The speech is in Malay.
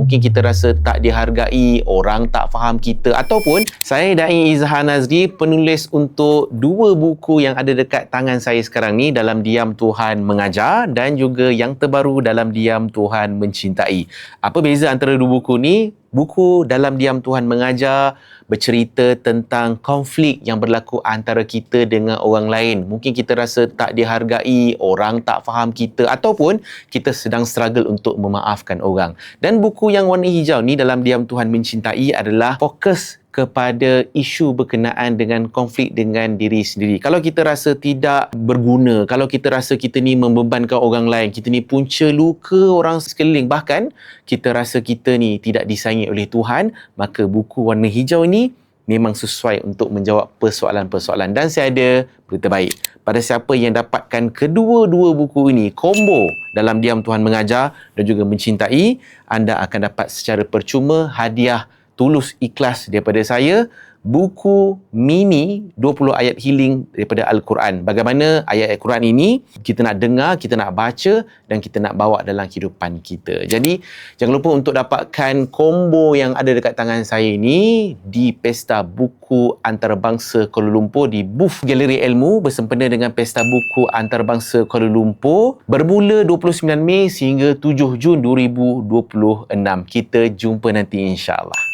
Mungkin kita rasa tak dihargai, orang tak faham kita, ataupun saya Dai Izhar Nazri, penulis untuk 2 buku yang ada dekat tangan saya sekarang ni, Dalam Diam Tuhan Mengajar dan juga yang terbaru, Dalam Diam Tuhan Mencintai. Apa beza antara 2 buku ni? Buku Dalam Diam Tuhan Mengajar bercerita tentang konflik yang berlaku antara kita dengan orang lain. Mungkin kita rasa tak dihargai, orang tak faham kita, ataupun kita sedang struggle untuk memaafkan orang. Dan buku yang warna hijau ni, Dalam Diam Tuhan Mencintai, adalah fokus kepada isu berkenaan dengan konflik dengan diri sendiri. Kalau kita rasa tidak berguna, kalau kita rasa kita ni membebankan orang lain, kita ni punca luka orang sekeliling, bahkan kita rasa kita ni tidak disayangi oleh Tuhan, maka buku warna hijau ni memang sesuai untuk menjawab persoalan-persoalan. Dan saya ada berita baik. Pada siapa yang dapatkan kedua-dua buku ini, combo Dalam Diam Tuhan Mengajar dan juga Mencintai, anda akan dapat secara percuma hadiah tulus ikhlas daripada saya, buku mini 20 ayat healing daripada Al-Quran. Bagaimana ayat Al-Quran ini kita nak dengar, kita nak baca dan kita nak bawa dalam kehidupan kita. Jadi jangan lupa untuk dapatkan combo yang ada dekat tangan saya ini di Pesta Buku Antarabangsa Kuala Lumpur, di booth Galeri Ilmu bersempena dengan Pesta Buku Antarabangsa Kuala Lumpur, bermula 29 Mei sehingga 7 Jun 2026. Kita jumpa nanti, insya-Allah.